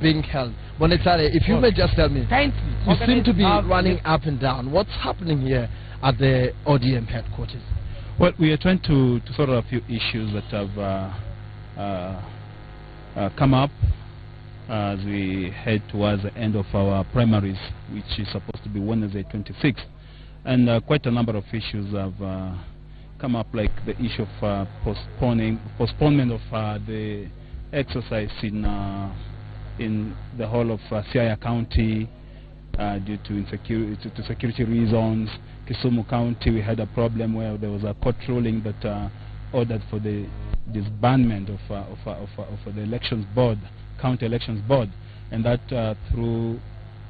being held. Bonetare, if you may just tell me, you seem to be running up and down. What's happening here at the ODM headquarters? Well, we are trying to sort out a few issues that have come up as we head towards the end of our primaries, which is supposed to be Wednesday 26th. And quite a number of issues have come up, like the issue of postponement of the exercise in the whole of Siaya County due to security reasons. Kisumu County, we had a problem where there was a court ruling that ordered for the disbandment of the elections board County Elections Board, and that threw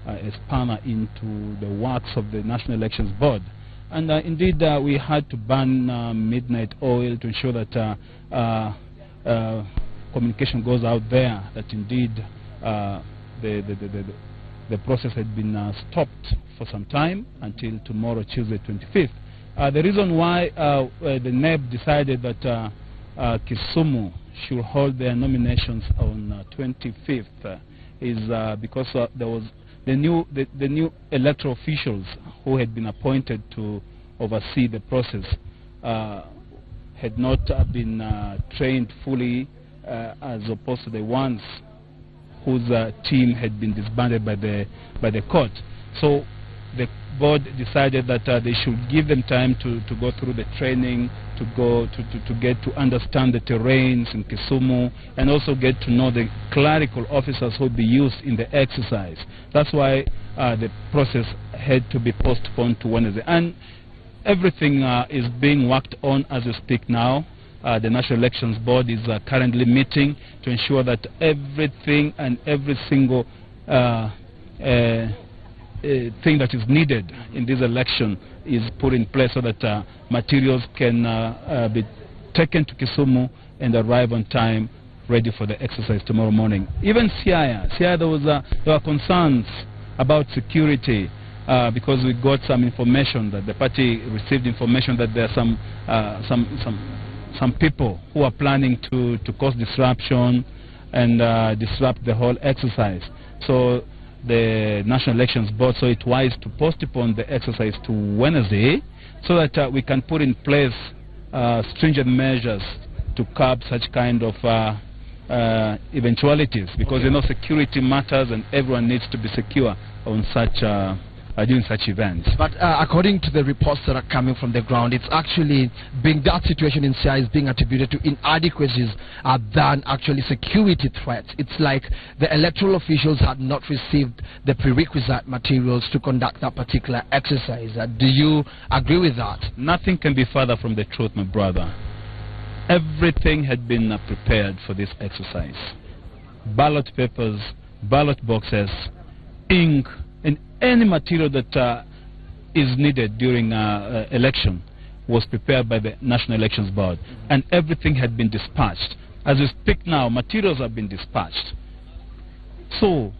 a spanner into the works of the National Elections Board. And indeed, we had to burn midnight oil to ensure that communication goes out there that indeed the process had been stopped for some time until tomorrow, Tuesday 25th. The reason why the NEB decided that Kisumu should hold their nominations on 25th is because there was the new electoral officials who had been appointed to oversee the process had not been trained fully as opposed to the ones whose team had been disbanded by the court. So the board decided that they should give them time to go through the training, to get to understand the terrains in Kisumu, and also get to know the clerical officers who will be used in the exercise. That's why the process had to be postponed to Wednesday. And everything is being worked on as we speak now. The National Elections Board is currently meeting to ensure that everything and every single thing that is needed in this election is put in place so that materials can be taken to Kisumu and arrive on time, ready for the exercise tomorrow morning. Even Siaya, there were concerns about security because we got some information that the party received information that there are some people who are planning to cause disruption and disrupt the whole exercise. So the National Elections Board saw it wise to postpone the exercise to Wednesday so that we can put in place stringent measures to curb such kind of eventualities, because security matters and everyone needs to be secure on such during such events. But according to the reports that are coming from the ground, it's actually that situation in Siaya is being attributed to inadequacies than actually security threats. It's like the electoral officials had not received the prerequisite materials to conduct that particular exercise. Do you agree with that? Nothing can be further from the truth, my brother. Everything had been prepared for this exercise. Ballot papers, ballot boxes, ink, and any material that is needed during election was prepared by the National Elections Board, and everything had been dispatched. As we speak now, materials have been dispatched. So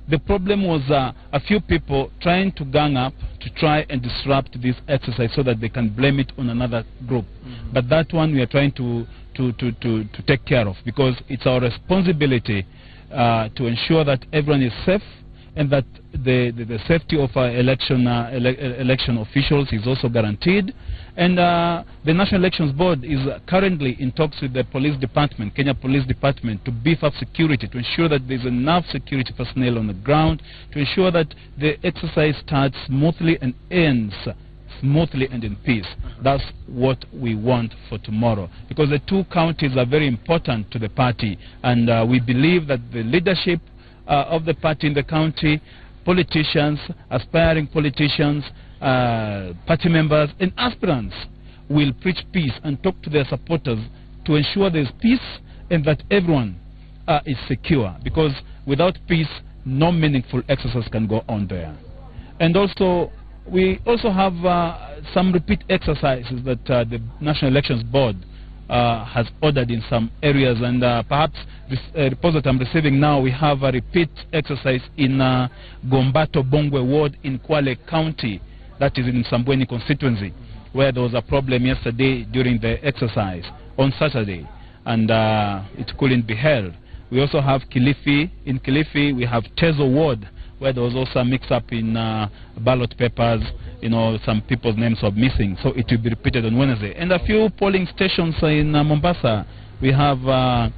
the problem was a few people trying to gang up to try and disrupt this exercise so that they can blame it on another group. But that one we are trying to take care of, because it's our responsibility to ensure that everyone is safe, and that the safety of our election officials is also guaranteed. And the National Elections Board is currently in talks with the police department, Kenya Police Department, to beef up security, to ensure that there's enough security personnel on the ground, to ensure that the exercise starts smoothly and ends smoothly and in peace. That's what we want for tomorrow, because the two counties are very important to the party, and we believe that the leadership of the party in the county, politicians, aspiring politicians, party members and aspirants will preach peace and talk to their supporters to ensure there is peace and that everyone is secure, because without peace no meaningful exercise can go on there. And also we also have some repeat exercises that the National Elections Board has ordered in some areas, and perhaps this report that I'm receiving now, we have a repeat exercise in Gombato Bongwe ward in Kwale County, that is in Sambweni constituency, where there was a problem yesterday during the exercise on Saturday, and it couldn't be held. We also have Kilifi. In Kilifi we have Tezo ward, where there was also a mix-up in ballot papers. Some people's names are missing, so it will be repeated on Wednesday. And a few polling stations in Mombasa. We have Bomu,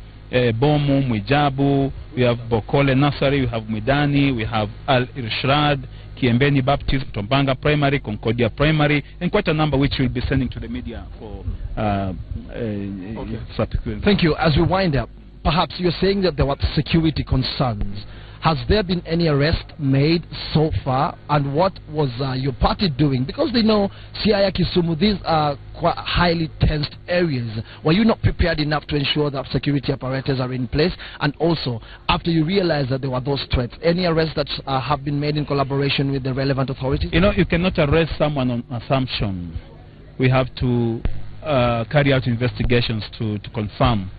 Mwijabu, we have Bokole Nursery, we have Mwidani, we have Al Irshad, Kiembeni Baptist, Tombanga Primary, Concordia Primary, and quite a number which we'll be sending to the media for subsequent. Thank you. As we wind up, perhaps you're saying that there were security concerns. Has there been any arrest made so far? And what was your party doing? Because they know Siaya, Kisumu, these are quite highly tensed areas. Were you not prepared enough to ensure that security apparatus are in place? And also, after you realized that there were those threats, any arrests that have been made in collaboration with the relevant authorities? You know, you cannot arrest someone on assumption. We have to carry out investigations to confirm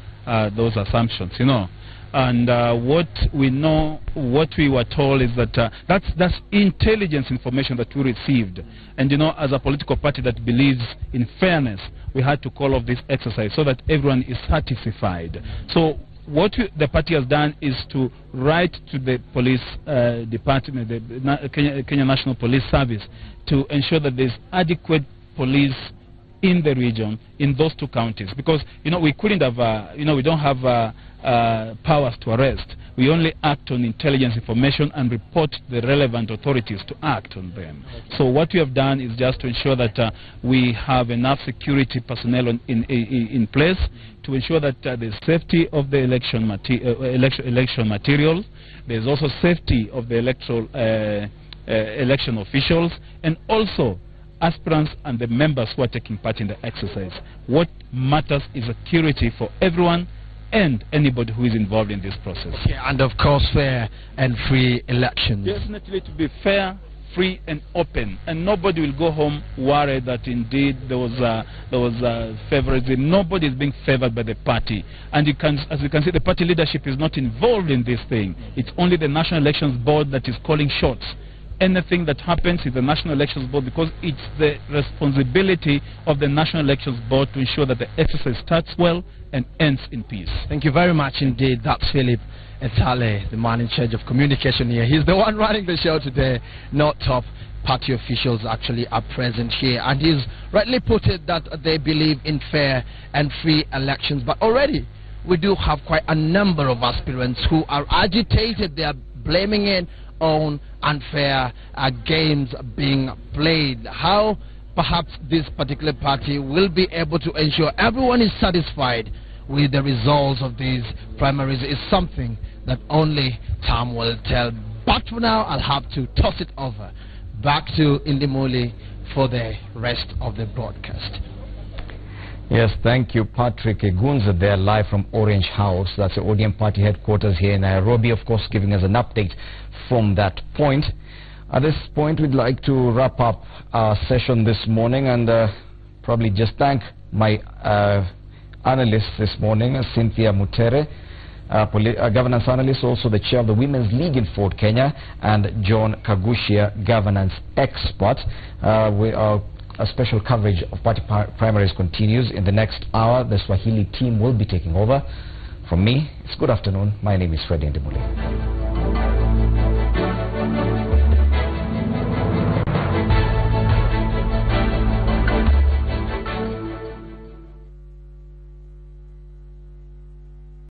those assumptions, you know. And what we know, what we were told is that that's intelligence information that we received. And you know, as a political party that believes in fairness, we had to call off this exercise so that everyone is satisfied. So what the party has done is to write to the police department, the Kenya National Police Service, to ensure that there's adequate police in the region, in those two counties, because you know we couldn't have, you know, we don't have powers to arrest. We only act on intelligence information and report the relevant authorities to act on them. So what we have done is just to ensure that we have enough security personnel in place to ensure that the safety of the election materials. There's also safety of the electoral election officials, and also aspirants and the members who are taking part in the exercise. What matters is security for everyone and anybody who is involved in this process. Okay, and of course fair and free elections. Definitely to be fair, free and open, and nobody will go home worried that indeed there was favoritism. Nobody is being favored by the party, and as you can see, the party leadership is not involved in this thing. It's only the National Elections Board that is calling shots. Anything that happens is the National Elections Board, because it's the responsibility of the National Elections Board to ensure that the exercise starts well and ends in peace. Thank you very much indeed. That's Philip Etale, the man in charge of communication here. He's the one running the show today, not top party officials actually are present here. And he's rightly put it that they believe in fair and free elections. But already we do have quite a number of aspirants who are agitated. They are blaming it on unfair games being played. How perhaps this particular party will be able to ensure everyone is satisfied with the results of these primaries is something that only time will tell. But for now, I'll have to toss it over back to Indimuli for the rest of the broadcast. Yes, thank you, Patrick Egunza there, live from Orange House. That's the ODM party headquarters here in Nairobi, of course, giving us an update from that point. At this point, we'd like to wrap up our session this morning and probably just thank my analysts this morning, Cynthia Mutere, governance analyst, also the chair of the Women's League in Fort Kenya, and John Kagushia, governance expert. A special coverage of party primaries continues. In the next hour, the Swahili team will be taking over. From me, it's good afternoon. My name is Freddy Ndimuli.